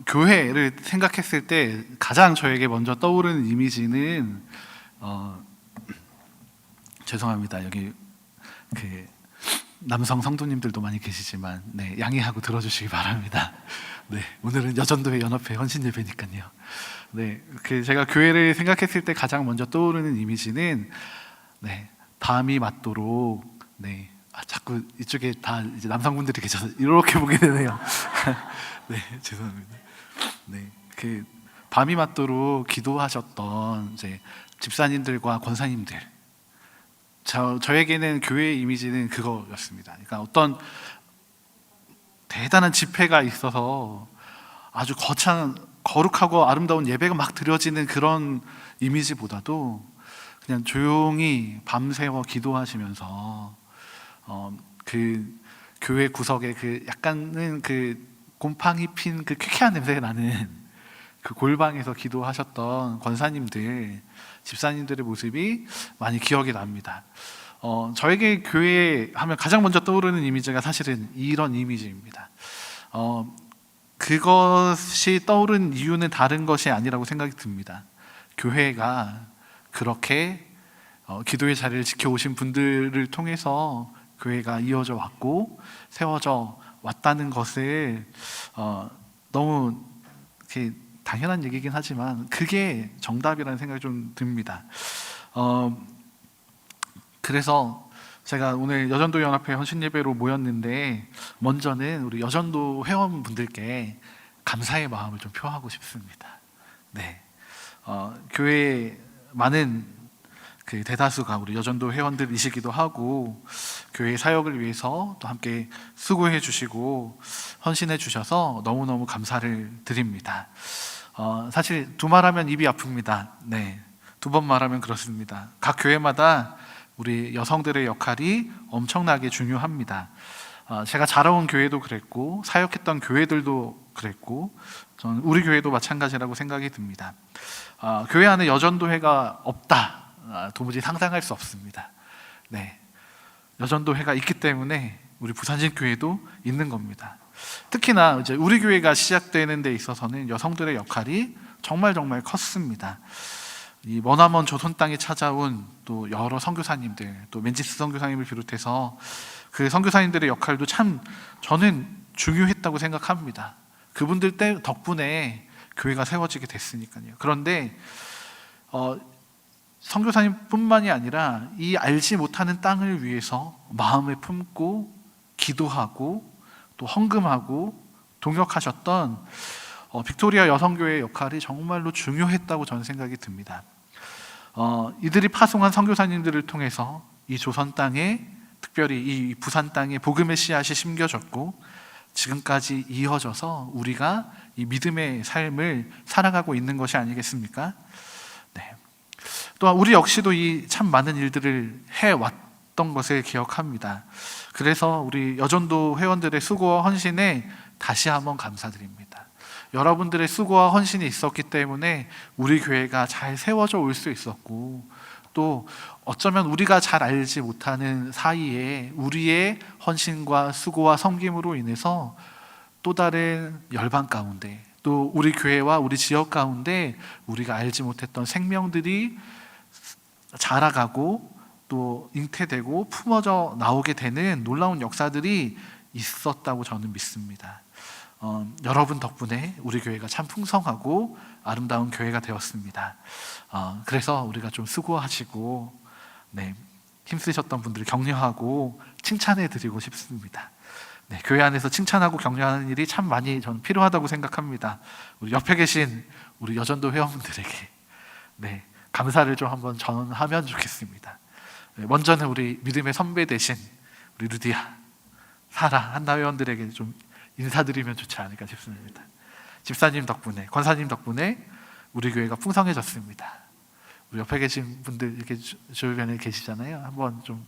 교회를 생각했을 때 가장 저에게 먼저 떠오르는 이미지는 죄송합니다. 여기 그 남성 성도님들도 많이 계시지만 양해하고 들어주시기 바랍니다. 오늘은 여전도회 연합회 헌신 예배니까요. 제가 교회를 생각했을 때 가장 먼저 떠오르는 이미지는 밤이 맞도록 자꾸 이쪽에 다 이제 남성분들이 계셔서 이렇게 보게 되네요. 죄송합니다. 그 밤이 맞도록 기도하셨던 이제 집사님들과 권사님들, 저에게는 교회의 이미지는 그거였습니다. 그러니까 어떤 대단한 집회가 있어서 아주 거룩하고 아름다운 예배가 막 드려지는 그런 이미지보다도 그냥 조용히 밤새워 기도하시면서 그 교회 구석에 그 약간은 그 곰팡이 핀 그 쾌쾌한 냄새가 나는 그 골방에서 기도하셨던 권사님들, 집사님들의 모습이 많이 기억이 납니다. 저에게 교회 하면 가장 먼저 떠오르는 이미지가 사실은 이런 이미지입니다. 그것이 떠오른 이유는 다른 것이 아니라고 생각이 듭니다. 교회가 그렇게 기도의 자리를 지켜오신 분들을 통해서 교회가 이어져 왔고 세워져 왔다는 것을 너무 이렇게 당연한 얘기긴 하지만 그게 정답이라는 생각이 좀 듭니다. 그래서 제가 오늘 여전도 연합회 헌신 예배로 모였는데 먼저는 우리 여전도 회원분들께 감사의 마음을 좀 표하고 싶습니다. 교회에 많은 그 대다수가 우리 여전도 회원들이시기도 하고 교회 사역을 위해서 또 함께 수고해 주시고 헌신해 주셔서 너무너무 감사를 드립니다. 사실 두 말하면 입이 아픕니다. 두 번 말하면 그렇습니다. 각 교회마다 우리 여성들의 역할이 엄청나게 중요합니다. 제가 자라온 교회도 그랬고 사역했던 교회들도 그랬고 저는 우리 교회도 마찬가지라고 생각이 듭니다. 교회 안에 여전도회가 없다, 도무지 상상할 수 없습니다. 여전도회가 있기 때문에 우리 부산신교회도 있는 겁니다. 특히나 이제 우리 교회가 시작되는 데 있어서는 여성들의 역할이 정말 컸습니다. 이 머나먼 조선 땅에 찾아온 또 여러 선교사님들, 또 맨지스 선교사님을 비롯해서 그 선교사님들의 역할도 참 저는 중요했다고 생각합니다. 그분들 덕분에 교회가 세워지게 됐으니까요. 그런데 선교사님뿐만이 아니라 이 알지 못하는 땅을 위해서 마음을 품고 기도하고 또 헌금하고 동역하셨던 빅토리아 여성교회의 역할이 정말로 중요했다고 저는 생각이 듭니다. 이들이 파송한 선교사님들을 통해서 이 조선 땅에, 특별히 이 부산 땅에 복음의 씨앗이 심겨졌고 지금까지 이어져서 우리가 이 믿음의 삶을 살아가고 있는 것이 아니겠습니까? 또한 우리 역시도 이 참 많은 일들을 해왔던 것을 기억합니다. 그래서 우리 여전도 회원들의 수고와 헌신에 다시 한번 감사드립니다. 여러분들의 수고와 헌신이 있었기 때문에 우리 교회가 잘 세워져 올 수 있었고 또 어쩌면 우리가 잘 알지 못하는 사이에 우리의 헌신과 수고와 섬김으로 인해서 또 다른 열방 가운데 또 우리 교회와 우리 지역 가운데 우리가 알지 못했던 생명들이 자라가고 또 잉태되고 품어져 나오게 되는 놀라운 역사들이 있었다고 저는 믿습니다. 여러분 덕분에 우리 교회가 참 풍성하고 아름다운 교회가 되었습니다. 그래서 우리가 좀 수고하시고 힘쓰셨던 분들을 격려하고 칭찬해 드리고 싶습니다. 교회 안에서 칭찬하고 격려하는 일이 참 많이 저는 필요하다고 생각합니다. 우리 옆에 계신 우리 여전도 회원분들에게 감사를 좀 한번 전하면 좋겠습니다. 먼저는 우리 믿음의 선배 되신 우리 루디아, 사라, 한나 회원들에게 좀 인사드리면 좋지 않을까 싶습니다. 집사님 덕분에, 권사님 덕분에 우리 교회가 풍성해졌습니다. 우리 옆에 계신 분들 이렇게 주변에 계시잖아요. 한번 좀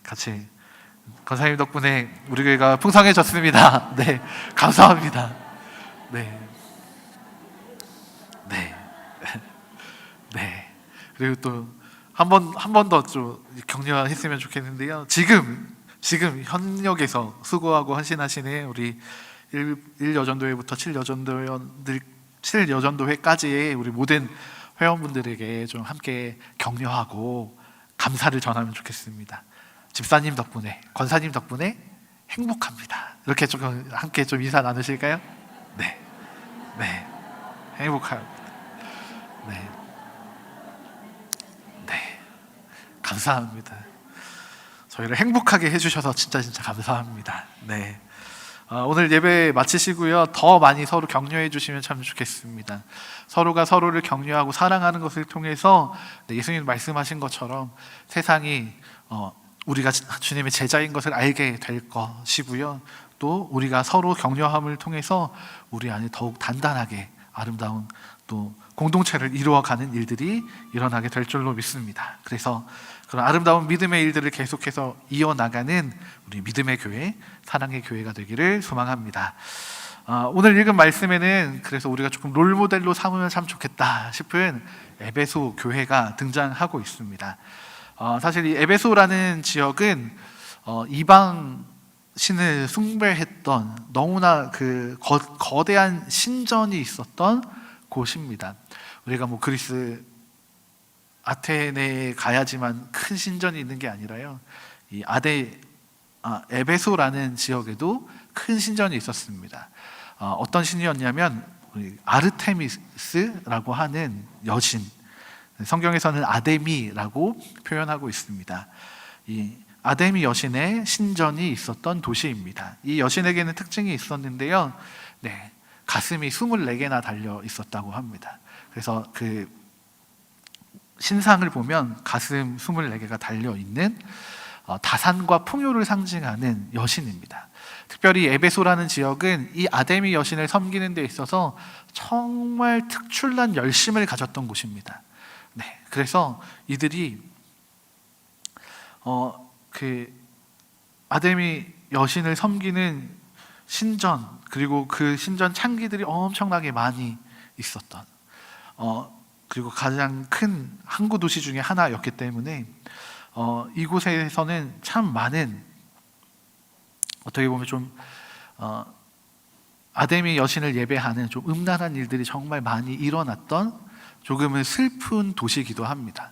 같이 권사님 덕분에 우리 교회가 풍성해졌습니다. 감사합니다. 그리고 또 한 번 더 좀 격려했으면 좋겠는데요. 지금 현역에서 수고하고 헌신하시는 우리 1여전도회부터 7여전도회까지의 우리 모든 회원분들에게 좀 함께 격려하고 감사를 전하면 좋겠습니다. 집사님 덕분에, 권사님 덕분에 행복합니다. 이렇게 조금 함께 좀 인사 나누실까요? 네, 네, 행복합니다. 네, 네, 감사합니다. 저희를 행복하게 해주셔서 진짜 감사합니다. 네. 오늘 예배 마치시고요. 더 많이 서로 격려해 주시면 참 좋겠습니다. 서로가 서로를 격려하고 사랑하는 것을 통해서 예수님 말씀하신 것처럼 세상이 우리가 주님의 제자인 것을 알게 될 것이고요. 또 우리가 서로 격려함을 통해서 우리 안에 더욱 단단하게 아름다운 또 공동체를 이루어가는 일들이 일어나게 될 줄로 믿습니다. 그래서 그런 아름다운 믿음의 일들을 계속해서 이어나가는 우리 믿음의 교회, 사랑의 교회가 되기를 소망합니다. 오늘 읽은 말씀에는 그래서 우리가 조금 롤모델로 삼으면 참 좋겠다 싶은 에베소 교회가 등장하고 있습니다. 사실 이 에베소라는 지역은 이방 신을 숭배했던 너무나 그 거대한 신전이 있었던 곳입니다. 우리가 뭐 그리스 아테네에 가야지만 큰 신전이 있는 게 아니라요. 이 에베소라는 지역에도 큰 신전이 있었습니다. 어떤 신이었냐면 아르테미스라고 하는 여신, 성경에서는 아데미라고 표현하고 있습니다. 이 아데미 여신의 신전이 있었던 도시입니다. 이 여신에게는 특징이 있었는데요. 네, 가슴이 24개나 달려 있었다고 합니다. 그래서 그 신상을 보면 가슴 24개가 달려 있는 다산과 풍요를 상징하는 여신입니다. 특별히 에베소라는 지역은 이 아데미 여신을 섬기는 데 있어서 정말 특출난 열심을 가졌던 곳입니다. 네, 그래서 이들이 그 아데미 여신을 섬기는 신전, 그리고 그 신전 창기들이 엄청나게 많이 있었던 그리고 가장 큰 항구 도시 중에 하나였기 때문에 이곳에서는 참 많은, 어떻게 보면 좀 아데미 여신을 예배하는 좀 음란한 일들이 정말 많이 일어났던 조금은 슬픈 도시이기도 합니다.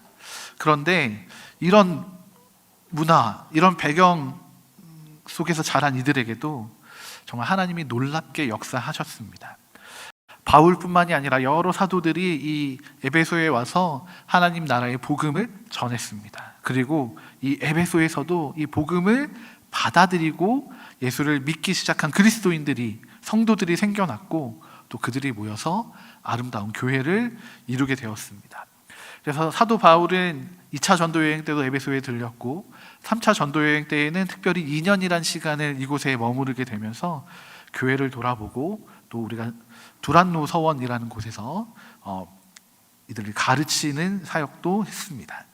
그런데 이런 문화, 이런 배경 속에서 자란 이들에게도 정말 하나님이 놀랍게 역사하셨습니다. 바울뿐만이 아니라 여러 사도들이 이 에베소에 와서 하나님 나라의 복음을 전했습니다. 그리고 이 에베소에서도 이 복음을 받아들이고 예수를 믿기 시작한 그리스도인들이, 성도들이 생겨났고 또 그들이 모여서 아름다운 교회를 이루게 되었습니다. 그래서 사도 바울은 2차 전도 여행 때도 에베소에 들렸고 3차 전도 여행 때에는 특별히 2년이란 시간을 이곳에 머무르게 되면서 교회를 돌아보고 또 우리가 두란노 서원이라는 곳에서 이들을 가르치는 사역도 했습니다.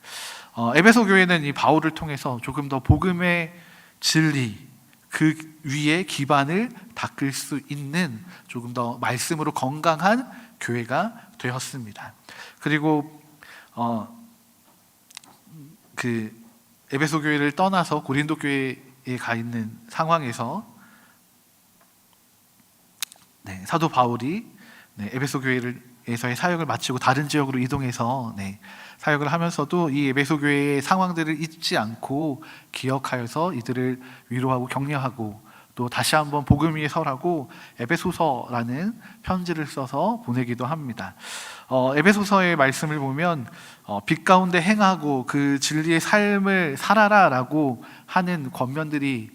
에베소 교회는 이 바울을 통해서 조금 더 복음의 진리, 그 위에 기반을 닦을 수 있는 조금 더 말씀으로 건강한 교회가 되었습니다. 그리고 그 에베소 교회를 떠나서 고린도 교회에 가 있는 상황에서 사도 바울이 에베소 교회에서의 사역을 마치고 다른 지역으로 이동해서 사역을 하면서도 이 에베소 교회의 상황들을 잊지 않고 기억하여서 이들을 위로하고 격려하고 또 다시 한번 복음 위에 서라고 에베소서라는 편지를 써서 보내기도 합니다. 에베소서의 말씀을 보면 빛 가운데 행하고 그 진리의 삶을 살아라라고 하는 권면들이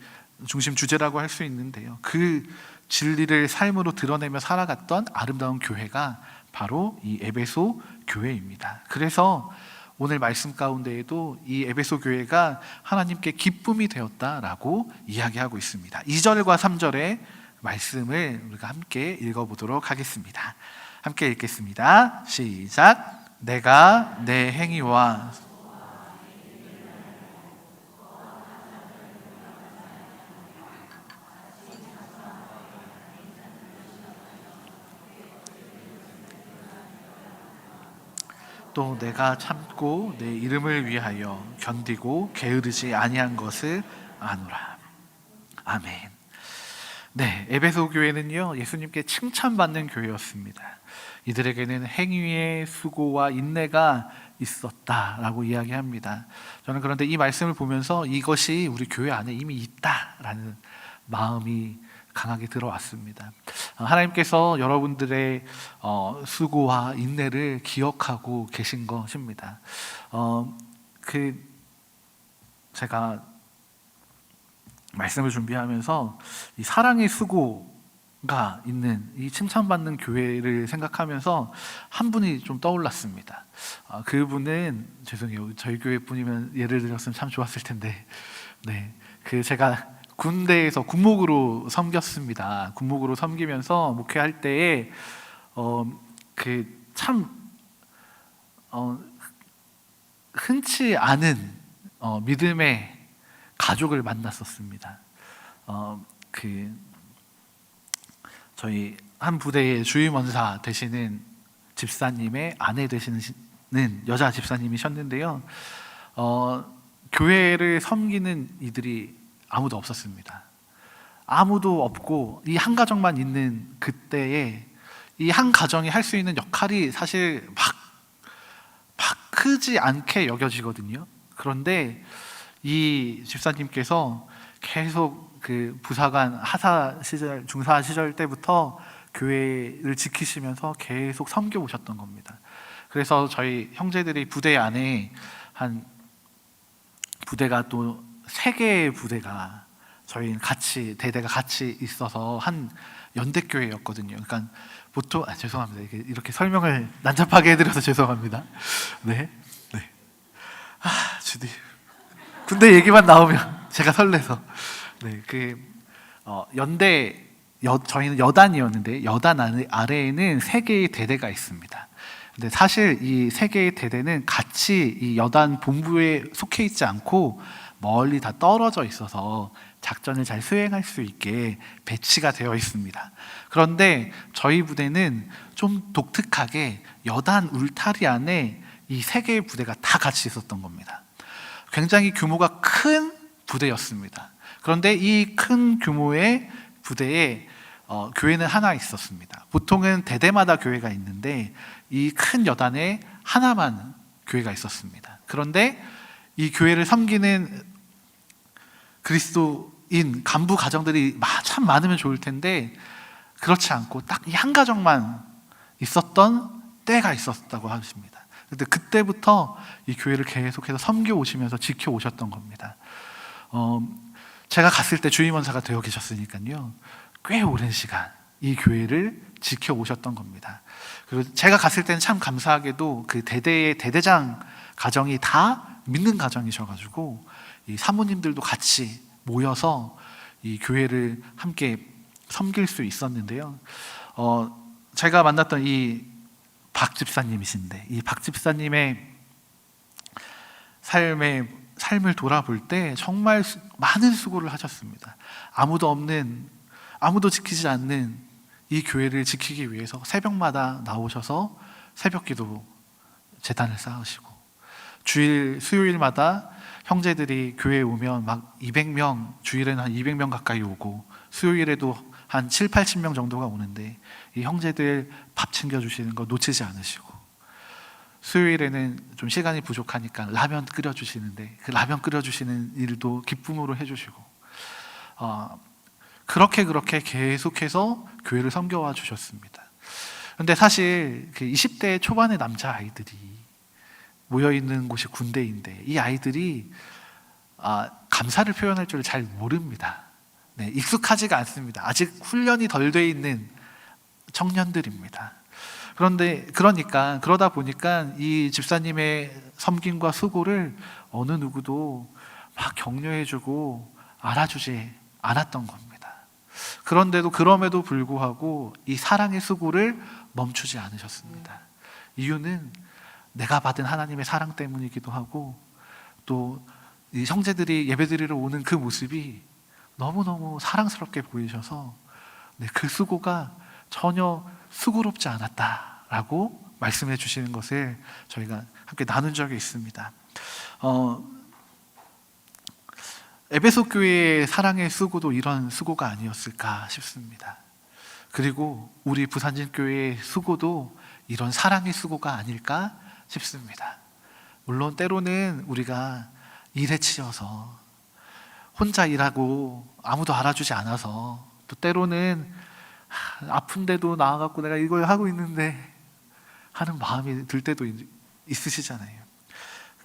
중심 주제라고 할 수 있는데요. 그 진리를 삶으로 드러내며 살아갔던 아름다운 교회가 바로 이 에베소 교회입니다. 그래서 오늘 말씀 가운데에도 이 에베소 교회가 하나님께 기쁨이 되었다라고 이야기하고 있습니다. 2절과 3절의 말씀을 우리가 함께 읽어보도록 하겠습니다. 함께 읽겠습니다. 시작. 내가 내 행위와 또 내가 참고 내 이름을 위하여 견디고 게으르지 아니한 것을 아노라. 아멘. 네, 에베소 교회는요, 예수님께 칭찬받는 교회였습니다. 이들에게는 행위의 수고와 인내가 있었다라고 이야기합니다. 저는 그런데 이 말씀을 보면서 이것이 우리 교회 안에 이미 있다라는 마음이 강하게 들어왔습니다. 하나님께서 여러분들의 수고와 인내를 기억하고 계신 것입니다. 제가 말씀을 준비하면서 이 사랑의 수고가 있는 이 칭찬받는 교회를 생각하면서 한 분이 좀 떠올랐습니다. 그분은 죄송해요. 저희 교회 분이면 예를 들었으면 참 좋았을 텐데, 네, 제가 군대에서 군목으로 섬겼습니다. 군목으로 섬기면서 목회할 때에 흔치 않은 믿음의 가족을 만났었습니다. 저희 한 부대의 주임원사 되시는 집사님의 아내 되시는 여자 집사님이셨는데요. 교회를 섬기는 이들이 아무도 없었습니다. 아무도 없고 이 한 가정만 있는 그때에 이 한 가정이 할 수 있는 역할이 사실 막 크지 않게 여겨지거든요. 그런데 이 집사님께서 계속 그 부사관 하사 시절, 중사 시절 때부터 교회를 지키시면서 계속 섬겨 오셨던 겁니다. 그래서 저희 형제들이 부대 안에 한 부대가 또 3개의 부대가 저희 대대가 같이 있어서 한 연대교회였거든요. 그러니까 보통 죄송합니다. 이렇게 설명을 난잡하게 해드려서 죄송합니다. 네. 주디. 군대 얘기만 나오면 제가 설레서. 네, 저희는 여단이었는데 여단 아래에는 3개의 대대가 있습니다. 근데 사실 이 3개의 대대는 같이 이 여단 본부에 속해 있지 않고 멀리 다 떨어져 있어서 작전을 잘 수행할 수 있게 배치가 되어 있습니다. 그런데 저희 부대는 좀 독특하게 여단 울타리 안에 이 3개의 부대가 다 같이 있었던 겁니다. 굉장히 규모가 큰 부대였습니다. 그런데 이 큰 규모의 부대에 교회는 하나 있었습니다. 보통은 대대마다 교회가 있는데 이 큰 여단에 하나만 교회가 있었습니다. 그런데 이 교회를 섬기는 그리스도인 간부 가정들이 참 많으면 좋을 텐데 그렇지 않고 딱 이 한 가정만 있었던 때가 있었다고 하십니다. 근데 그때부터 이 교회를 계속해서 섬겨 오시면서 지켜 오셨던 겁니다. 제가 갔을 때 주임원사가 되어 계셨으니까요, 꽤 오랜 시간 이 교회를 지켜 오셨던 겁니다. 그리고 제가 갔을 때는 참 감사하게도 그 대대의 대대장 가정이 다 믿는 가정이셔가지고 이 사모님들도 같이 모여서 이 교회를 함께 섬길 수 있었는데요. 제가 만났던 이 박 집사님이신데 이 박 집사님의 삶을 돌아볼 때 정말 많은 수고를 하셨습니다. 아무도 지키지 않는 이 교회를 지키기 위해서 새벽마다 나오셔서 새벽기도 제단을 쌓으시고 수요일마다 형제들이 교회에 오면 막 200명, 주일에는 한 200명 가까이 오고 수요일에도 한 7, 80명 정도가 오는데 이 형제들 밥 챙겨주시는 거 놓치지 않으시고 수요일에는 좀 시간이 부족하니까 라면 끓여주시는데 그 라면 끓여주시는 일도 기쁨으로 해주시고 그렇게 계속해서 교회를 섬겨와 주셨습니다. 그런데 사실 그 20대 초반의 남자아이들이 모여있는 곳이 군대인데 이 아이들이 감사를 표현할 줄 잘 모릅니다. 네, 익숙하지가 않습니다. 아직 훈련이 덜 돼 있는 청년들입니다. 그러다 보니까 이 집사님의 섬김과 수고를 어느 누구도 막 격려해주고 알아주지 않았던 겁니다. 그럼에도 불구하고 이 사랑의 수고를 멈추지 않으셨습니다. 이유는 내가 받은 하나님의 사랑 때문이기도 하고 또 이 형제들이 예배드리러 오는 그 모습이 너무너무 사랑스럽게 보이셔서 그 수고가 전혀 수고롭지 않았다라고 말씀해 주시는 것을 저희가 함께 나눈 적이 있습니다. 에베소 교회의 사랑의 수고도 이런 수고가 아니었을까 싶습니다. 그리고 우리 부산진 교회의 수고도 이런 사랑의 수고가 아닐까 싶습니다. 물론 때로는 우리가 일에 치여서 혼자 일하고 아무도 알아주지 않아서, 또 때로는 아픈데도 나와갖고 내가 이걸 하고 있는데 하는 마음이 들 때도 있으시잖아요.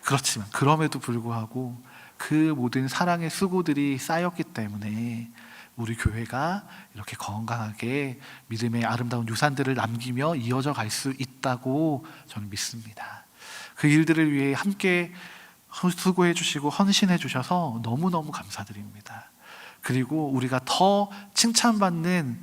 그렇지만 그럼에도 불구하고 그 모든 사랑의 수고들이 쌓였기 때문에 우리 교회가 이렇게 건강하게 믿음의 아름다운 유산들을 남기며 이어져 갈 수 있다고 저는 믿습니다. 그 일들을 위해 함께 수고해 주시고 헌신해 주셔서 너무너무 감사드립니다. 그리고 우리가 더 칭찬받는,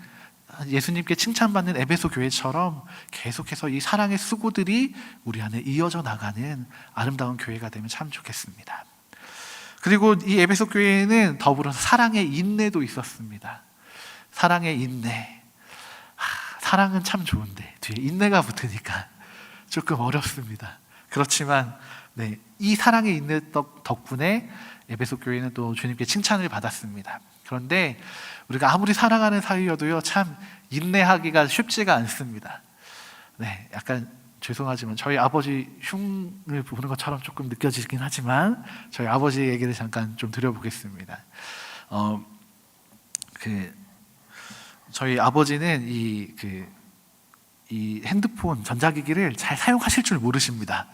예수님께 칭찬받는 에베소 교회처럼 계속해서 이 사랑의 수고들이 우리 안에 이어져 나가는 아름다운 교회가 되면 참 좋겠습니다. 그리고 이 에베소 교회에는 더불어서 사랑의 인내도 있었습니다. 사랑의 인내. 사랑은 참 좋은데 뒤에 인내가 붙으니까 조금 어렵습니다. 그렇지만 이 사랑의 인내 덕분에 에베소 교회는 또 주님께 칭찬을 받았습니다. 그런데 우리가 아무리 사랑하는 사이여도요, 참 인내하기가 쉽지가 않습니다. 약간 죄송하지만 저희 아버지 흉을 보는 것처럼 조금 느껴지긴 하지만 저희 아버지 얘기를 잠깐 좀 드려보겠습니다. 저희 아버지는 이 핸드폰 전자기기를 잘 사용하실 줄 모르십니다.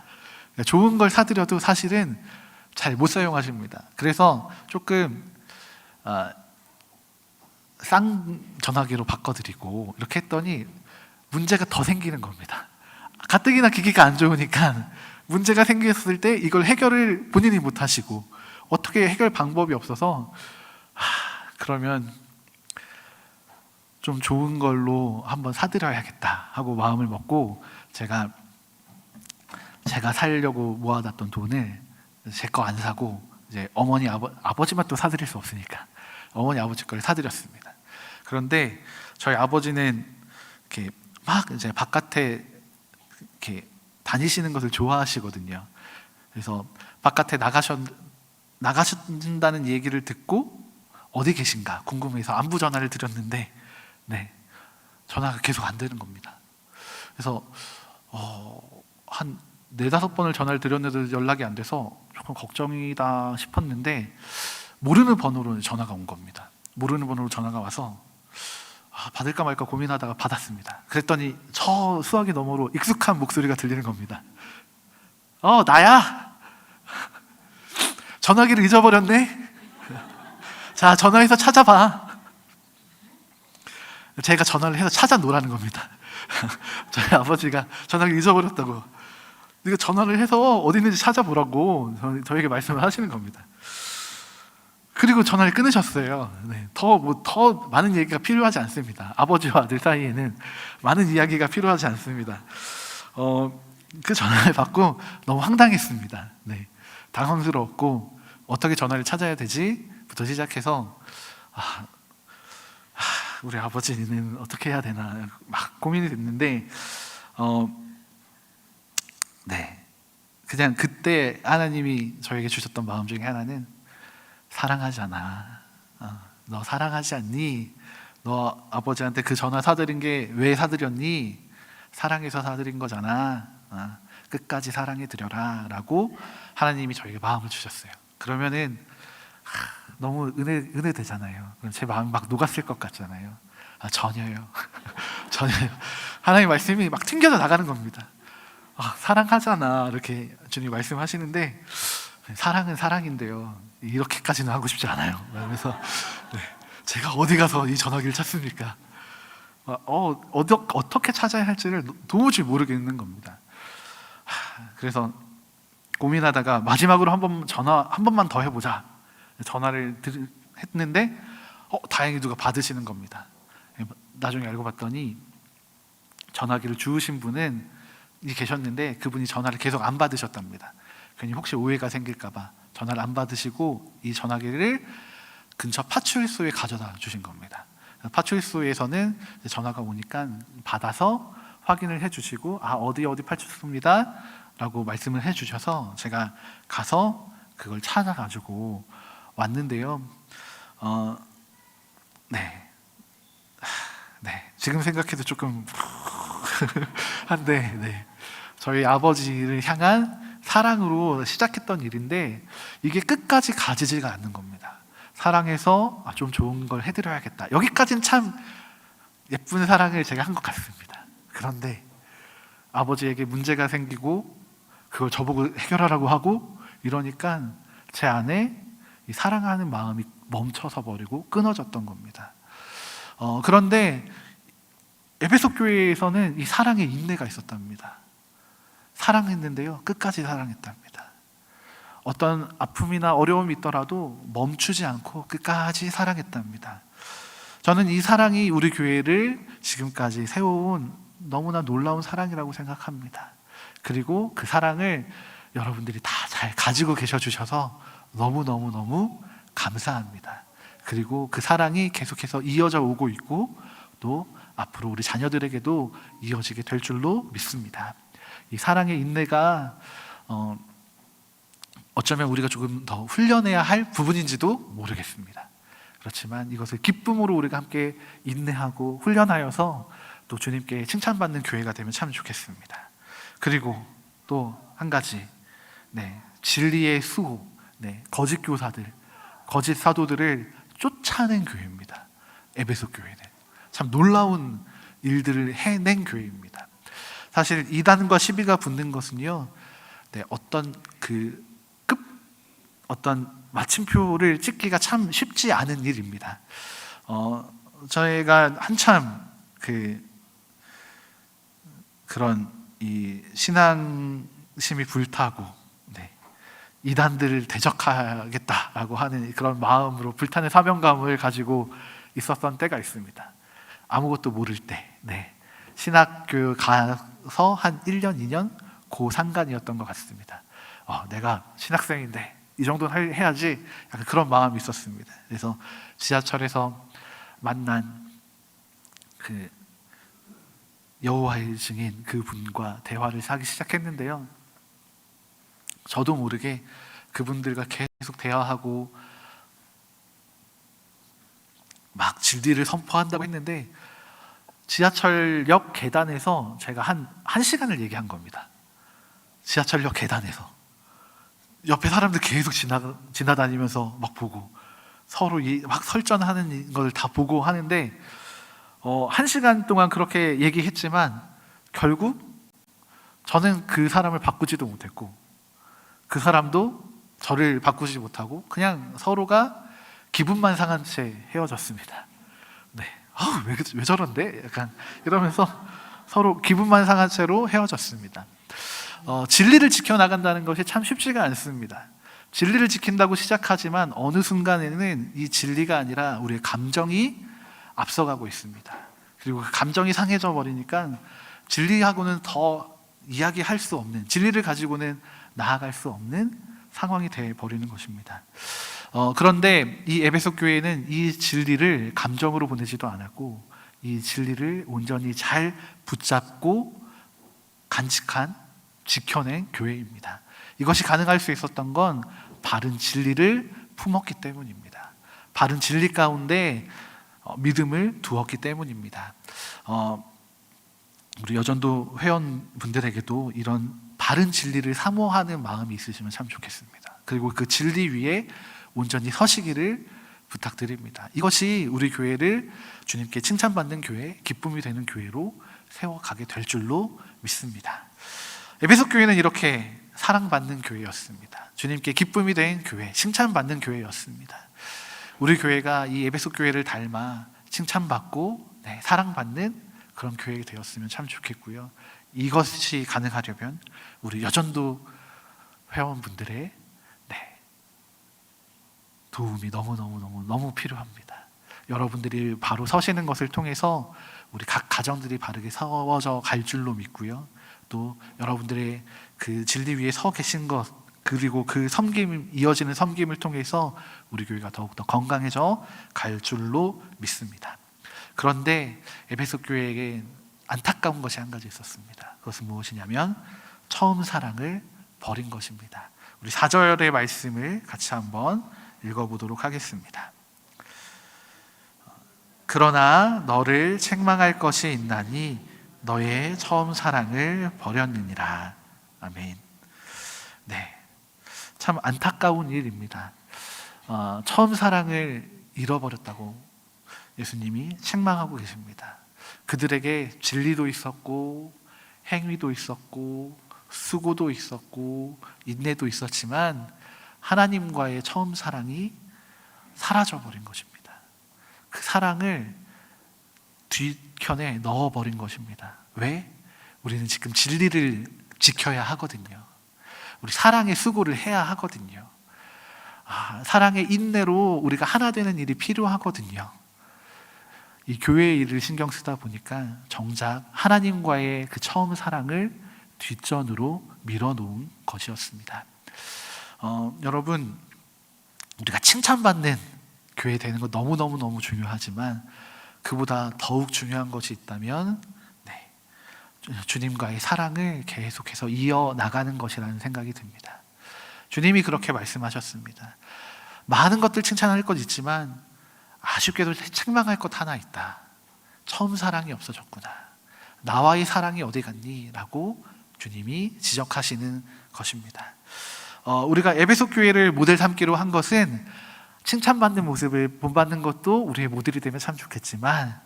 좋은 걸 사드려도 사실은 잘 못 사용하십니다. 그래서 조금 싼 전화기로 바꿔드리고 이렇게 했더니 문제가 더 생기는 겁니다. 가뜩이나 기기가 안 좋으니까 문제가 생겼을 때 이걸 해결을 본인이 못 하시고 어떻게 해결 방법이 없어서 그러면 좀 좋은 걸로 한번 사드려야겠다 하고 마음을 먹고 제가 살려고 모아놨던 돈을 제 거 안 사고 이제 어머니 아버지만 또 사드릴 수 없으니까 어머니 아버지 거를 사드렸습니다. 그런데 저희 아버지는 이렇게 막 이제 바깥에 이렇게 다니시는 것을 좋아하시거든요. 그래서 바깥에 나가신다는 얘기를 듣고 어디 계신가 궁금해서 안부 전화를 드렸는데 전화가 계속 안 되는 겁니다. 그래서 한 4-5번을 전화를 드렸는데도 연락이 안 돼서 조금 걱정이다 싶었는데 모르는 번호로 전화가 온 겁니다. 모르는 번호로 전화가 와서 받을까 말까 고민하다가 받았습니다. 그랬더니 저 수화기 너머로 익숙한 목소리가 들리는 겁니다. 나야? 전화기를 잊어버렸네? 자, 전화해서 찾아봐. 제가 전화를 해서 찾아놓으라는 겁니다. 저희 아버지가 전화기를 잊어버렸다고. 네가 전화를 해서 어디 있는지 찾아보라고 저에게 말씀을 하시는 겁니다. 그리고 전화를 끊으셨어요. 더 많은 얘기가 필요하지 않습니다. 아버지와 아들 사이에는 많은 이야기가 필요하지 않습니다. 그 전화를 받고 너무 황당했습니다. 당황스러웠고 어떻게 전화를 찾아야 되지?부터 시작해서 우리 아버지는 어떻게 해야 되나 막 고민이 됐는데 그냥 그때 하나님이 저에게 주셨던 마음 중에 하나는 사랑하잖아. 너 사랑하지 않니? 너 아버지한테 그 전화 사드린 게 왜 사드렸니? 사랑해서 사드린 거잖아. 끝까지 사랑해 드려라 라고 하나님이 저에게 마음을 주셨어요. 그러면은 너무 은혜 되잖아요. 제 마음이 막 녹았을 것 같잖아요. 전혀요. 전혀요. 하나님 말씀이 막 튕겨져 나가는 겁니다. 사랑하잖아 이렇게 주님 말씀하시는데 사랑은 사랑인데요, 이렇게까지는 하고 싶지 않아요. 그래서 제가 어디 가서 이 전화기를 찾습니까? 어떻게 찾아야 할지를 도무지 모르겠는 겁니다. 그래서 고민하다가 마지막으로 전화 한 번만 더 해보자. 전화를 했는데 다행히 누가 받으시는 겁니다. 나중에 알고 봤더니 전화기를 주우신 분은 계셨는데 그분이 전화를 계속 안 받으셨답니다. 괜히 혹시 오해가 생길까봐 전화를 안 받으시고 이 전화기를 근처 파출소에 가져다 주신 겁니다. 파출소에서는 전화가 오니까 받아서 확인을 해주시고 어디 파출소입니다 라고 말씀을 해주셔서 제가 가서 그걸 찾아가지고 왔는데요. 네, 지금 생각해도 조금 한데, 저희 아버지를 향한 사랑으로 시작했던 일인데 이게 끝까지 가지지가 않는 겁니다. 사랑해서 좀 좋은 걸 해드려야겠다. 여기까지는 참 예쁜 사랑을 제가 한 것 같습니다. 그런데 아버지에게 문제가 생기고 그걸 저보고 해결하라고 하고 이러니까 제 안에 이 사랑하는 마음이 멈춰서 버리고 끊어졌던 겁니다. 그런데 에베소 교회에서는 이 사랑의 인내가 있었답니다. 사랑했는데요, 끝까지 사랑했답니다. 어떤 아픔이나 어려움이 있더라도 멈추지 않고 끝까지 사랑했답니다. 저는 이 사랑이 우리 교회를 지금까지 세워온 너무나 놀라운 사랑이라고 생각합니다. 그리고 그 사랑을 여러분들이 다 잘 가지고 계셔 주셔서 너무너무너무 감사합니다. 그리고 그 사랑이 계속해서 이어져 오고 있고 또 앞으로 우리 자녀들에게도 이어지게 될 줄로 믿습니다. 이 사랑의 인내가 어쩌면 우리가 조금 더 훈련해야 할 부분인지도 모르겠습니다. 그렇지만 이것을 기쁨으로 우리가 함께 인내하고 훈련하여서 또 주님께 칭찬받는 교회가 되면 참 좋겠습니다. 그리고 또 한 가지, 진리의 수호, 거짓 교사들, 거짓 사도들을 쫓아낸 교회입니다. 에베소 교회는 참 놀라운 일들을 해낸 교회입니다. 사실 이단과 시비가 붙는 것은요, 어떤 마침표를 찍기가 참 쉽지 않은 일입니다. 저희가 한참 그런 이 신앙심이 불타고 이단들을 대적하겠다라고 하는 그런 마음으로 불타는 사명감을 가지고 있었던 때가 있습니다. 아무것도 모를 때, 신학교 가서 한 1년, 2년 고 상간이었던 것 같습니다. 내가 신학생인데 이 정도는 해야지, 약간 그런 마음이 있었습니다. 그래서 지하철에서 만난 그 여호와의 증인 그분과 대화를 하기 시작했는데요, 저도 모르게 그분들과 계속 대화하고 막 진리를 선포한다고 했는데 지하철역 계단에서 제가 한 1시간을 얘기한 겁니다. 지하철역 계단에서 옆에 사람들 계속 지나다니면서 막 보고 서로 막 설전하는 걸 다 보고 하는데 1시간 동안 그렇게 얘기했지만 결국 저는 그 사람을 바꾸지도 못했고 그 사람도 저를 바꾸지 못하고 그냥 서로가 기분만 상한 채 헤어졌습니다. 왜 저런데? 약간 이러면서 서로 기분만 상한 채로 헤어졌습니다. 진리를 지켜나간다는 것이 참 쉽지가 않습니다. 진리를 지킨다고 시작하지만 어느 순간에는 이 진리가 아니라 우리의 감정이 앞서가고 있습니다. 그리고 그 감정이 상해져 버리니까 진리하고는 더 이야기할 수 없는, 진리를 가지고는 나아갈 수 없는 상황이 되어 버리는 것입니다. 그런데 이 에베소 교회는 이 진리를 감정으로 보내지도 않았고 이 진리를 온전히 잘 붙잡고 간직한, 지켜낸 교회입니다. 이것이 가능할 수 있었던 건 바른 진리를 품었기 때문입니다. 바른 진리 가운데 믿음을 두었기 때문입니다. 우리 여전도 회원분들에게도 이런 바른 진리를 사모하는 마음이 있으시면 참 좋겠습니다. 그리고 그 진리 위에 온전히 서시기를 부탁드립니다. 이것이 우리 교회를 주님께 칭찬받는 교회, 기쁨이 되는 교회로 세워가게 될 줄로 믿습니다. 에베소 교회는 이렇게 사랑받는 교회였습니다. 주님께 기쁨이 된 교회, 칭찬받는 교회였습니다. 우리 교회가 이 에베소 교회를 닮아 칭찬받고 사랑받는 그런 교회가 되었으면 참 좋겠고요. 이것이 가능하려면 우리 여전도 회원분들의 도움이 너무 필요합니다. 여러분들이 바로 서시는 것을 통해서 우리 각 가정들이 바르게 세워져 갈 줄로 믿고요. 또 여러분들의 그 진리 위에 서 계신 것, 그리고 그 이어지는 섬김을 통해서 우리 교회가 더욱더 건강해져 갈 줄로 믿습니다. 그런데 에베소 교회에게 안타까운 것이 한 가지 있었습니다. 그것은 무엇이냐면 처음 사랑을 버린 것입니다. 우리 4절의 말씀을 같이 한번 읽어보도록 하겠습니다. 그러나 너를 책망할 것이 있나니 너의 처음 사랑을 버렸느니라. 아멘. 네, 참 안타까운 일입니다. 처음 사랑을 잃어버렸다고 예수님이 책망하고 계십니다. 그들에게 진리도 있었고 행위도 있었고 수고도 있었고 인내도 있었지만 하나님과의 처음 사랑이 사라져버린 것입니다. 그 사랑을 뒤편에 넣어버린 것입니다. 왜? 우리는 지금 진리를 지켜야 하거든요. 우리 사랑의 수고를 해야 하거든요. 사랑의 인내로 우리가 하나 되는 일이 필요하거든요. 이 교회의 일을 신경 쓰다 보니까 정작 하나님과의 그 처음 사랑을 뒷전으로 밀어놓은 것이었습니다. 여러분, 우리가 칭찬받는 교회 되는 거 너무너무 중요하지만 그보다 더욱 중요한 것이 있다면 주님과의 사랑을 계속해서 이어나가는 것이라는 생각이 듭니다. 주님이 그렇게 말씀하셨습니다. 많은 것들 칭찬할 것 있지만 아쉽게도 책망할 것 하나 있다. 처음 사랑이 없어졌구나. 나와의 사랑이 어디 갔니? 라고 주님이 지적하시는 것입니다. 우리가 에베소 교회를 모델 삼기로 한 것은 칭찬받는 모습을 본받는 것도 우리의 모델이 되면 참 좋겠지만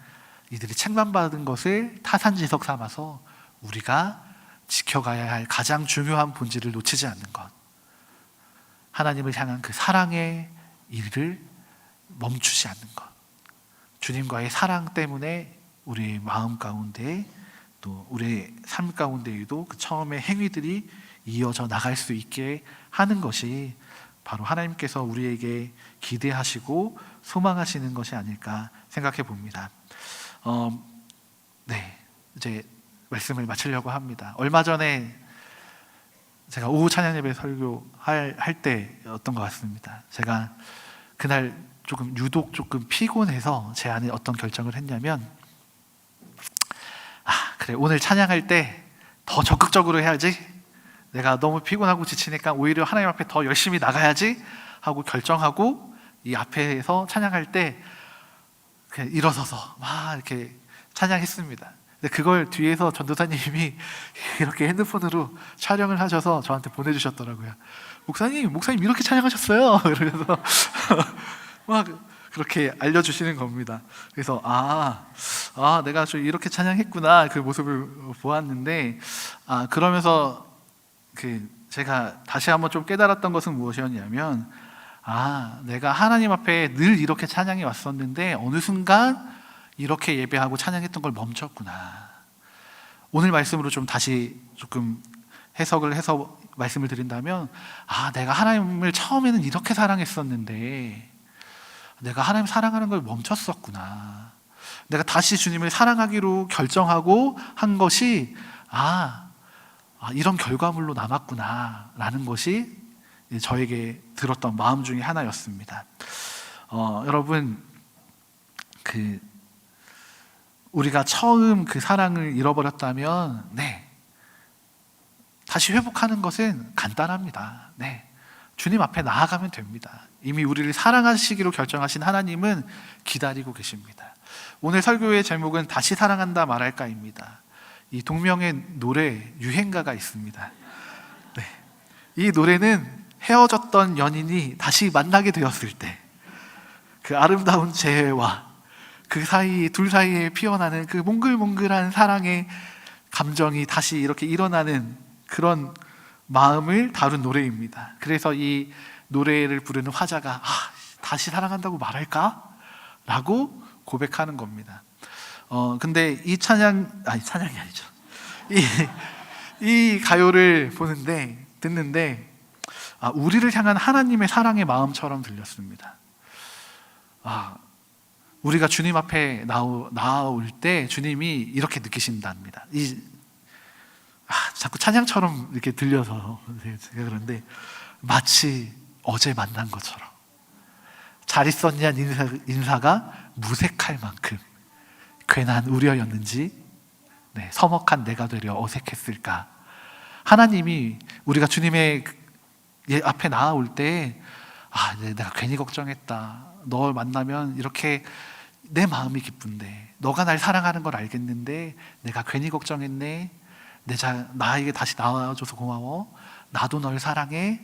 이들이 책망받은 것을 타산지석 삼아서 우리가 지켜가야 할 가장 중요한 본질을 놓치지 않는 것, 하나님을 향한 그 사랑의 일을 멈추지 않는 것, 주님과의 사랑 때문에 우리의 마음 가운데 또 우리의 삶 가운데에도 그 처음의 행위들이 이어져 나갈 수 있게 하는 것이 바로 하나님께서 우리에게 기대하시고 소망하시는 것이 아닐까 생각해 봅니다. 이제 말씀을 마치려고 합니다. 얼마 전에 제가 오후 찬양 예배 설교할 때였던 것 같습니다. 제가 그날 유독 조금 피곤해서 제 안에 어떤 결정을 했냐면, 그래, 오늘 찬양할 때 더 적극적으로 해야지. 내가 너무 피곤하고 지치니까 오히려 하나님 앞에 더 열심히 나가야지 하고 결정하고 이 앞에서 찬양할 때 그냥 일어서서 막 이렇게 찬양했습니다. 근데 그걸 뒤에서 전도사님이 이렇게 핸드폰으로 촬영을 하셔서 저한테 보내주셨더라고요. 목사님 이렇게 찬양하셨어요. 그래서 막 그렇게 알려주시는 겁니다. 그래서 내가 좀 이렇게 찬양했구나, 그 모습을 보았는데, 그러면서 제가 다시 한번 좀 깨달았던 것은 무엇이었냐면, 내가 하나님 앞에 늘 이렇게 찬양해 왔었는데 어느 순간 이렇게 예배하고 찬양했던 걸 멈췄구나. 오늘 말씀으로 좀 다시 조금 해석을 해서 말씀을 드린다면, 내가 하나님을 처음에는 이렇게 사랑했었는데 내가 하나님 사랑하는 걸 멈췄었구나. 내가 다시 주님을 사랑하기로 결정하고 한 것이 이런 결과물로 남았구나 라는 것이 저에게 들었던 마음 중에 하나였습니다. 여러분, 우리가 처음 그 사랑을 잃어버렸다면 다시 회복하는 것은 간단합니다. 주님 앞에 나아가면 됩니다. 이미 우리를 사랑하시기로 결정하신 하나님은 기다리고 계십니다. 오늘 설교의 제목은 다시 사랑한다 말할까입니다. 이 동명의 노래 유행가가 있습니다. 이 노래는 헤어졌던 연인이 다시 만나게 되었을 때 그 아름다운 재회와 그 사이 둘 사이에 피어나는 그 몽글몽글한 사랑의 감정이 다시 이렇게 일어나는 그런 마음을 다룬 노래입니다. 그래서 이 노래를 부르는 화자가 다시 사랑한다고 말할까? 라고 고백하는 겁니다. 근데 이 찬양이 아니죠. 이 가요를 듣는데 우리를 향한 하나님의 사랑의 마음처럼 들렸습니다. 우리가 주님 앞에 나올 때 주님이 이렇게 느끼신답니다. 자꾸 찬양처럼 이렇게 들려서 제가 그런데 마치 어제 만난 것처럼 잘 있었냐는 인사가 무색할 만큼 괜한 우려였는지 서먹한 내가 되려 어색했을까. 하나님이 우리가 주님의 앞에 나아올 때 내가 괜히 걱정했다. 널 만나면 이렇게 내 마음이 기쁜데, 너가 날 사랑하는 걸 알겠는데 내가 괜히 걱정했네. 나에게 다시 나와줘서 고마워. 나도 널 사랑해.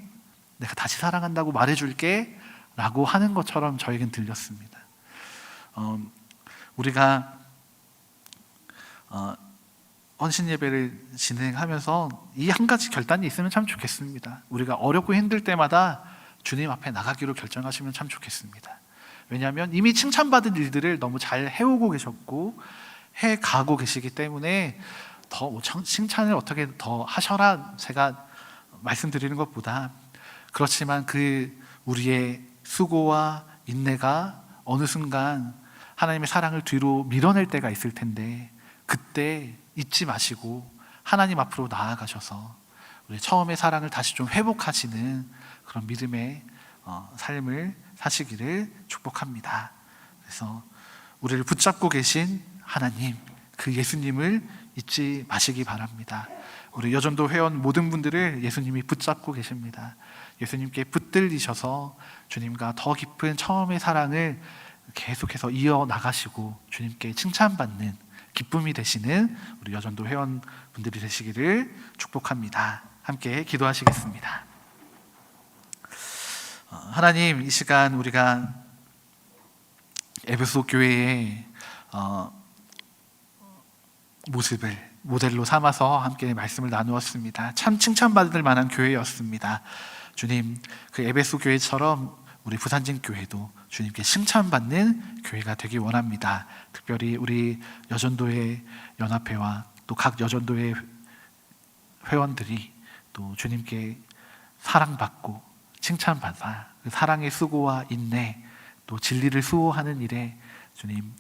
내가 다시 사랑한다고 말해줄게. 라고 하는 것처럼 저에겐 들렸습니다. 우리가 헌신 예배를 진행하면서 이 한 가지 결단이 있으면 참 좋겠습니다. 우리가 어렵고 힘들 때마다 주님 앞에 나가기로 결정하시면 참 좋겠습니다. 왜냐하면 이미 칭찬받은 일들을 너무 잘 해오고 계셨고 해가고 계시기 때문에 더 칭찬을 어떻게 더 하셔라 제가 말씀드리는 것보다, 그렇지만 그 우리의 수고와 인내가 어느 순간 하나님의 사랑을 뒤로 밀어낼 때가 있을 텐데, 그때 잊지 마시고 하나님 앞으로 나아가셔서 우리 처음의 사랑을 다시 좀 회복하시는 그런 믿음의 삶을 사시기를 축복합니다. 그래서 우리를 붙잡고 계신 하나님, 그 예수님을 잊지 마시기 바랍니다. 우리 여전도 회원 모든 분들을 예수님이 붙잡고 계십니다. 예수님께 붙들리셔서 주님과 더 깊은 처음의 사랑을 계속해서 이어나가시고 주님께 칭찬받는 기쁨이 되시는 우리 여전도 회원분들이 되시기를 축복합니다. 함께 기도하시겠습니다. 하나님, 이 시간 우리가 에베소 교회의 모습을 모델로 삼아서 함께 말씀을 나누었습니다. 참 칭찬받을 만한 교회였습니다. 주님, 그 에베소 교회처럼 우리 부산진 교회도 주님께 칭찬받는 교회가 되기 원합니다. 특별히 우리 여전도의 연합회와 또 각 여전도의 회원들이 또 주님께 사랑받고 칭찬받아 그 사랑의 수고와 인내 또 진리를 수호하는 일에 주님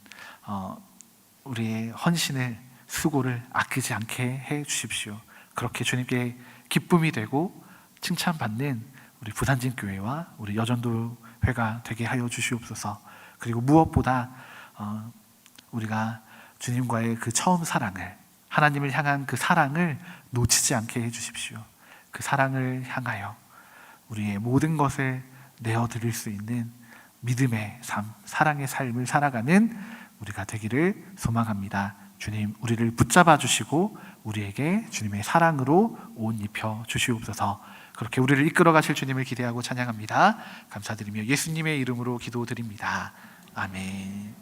우리의 헌신을 수고를 아끼지 않게 해 주십시오. 그렇게 주님께 기쁨이 되고 칭찬받는 우리 부산진 교회와 우리 여전도 회가 되게 하여 주시옵소서. 그리고 무엇보다 우리가 주님과의 그 처음 사랑을, 하나님을 향한 그 사랑을 놓치지 않게 해 주십시오. 그 사랑을 향하여 우리의 모든 것을 내어드릴 수 있는 믿음의 삶, 사랑의 삶을 살아가는 우리가 되기를 소망합니다. 주님, 우리를 붙잡아 주시고 우리에게 주님의 사랑으로 옷 입혀 주시옵소서. 그렇게 우리를 이끌어 가실 주님을 기대하고 찬양합니다. 감사드리며 예수님의 이름으로 기도드립니다. 아멘.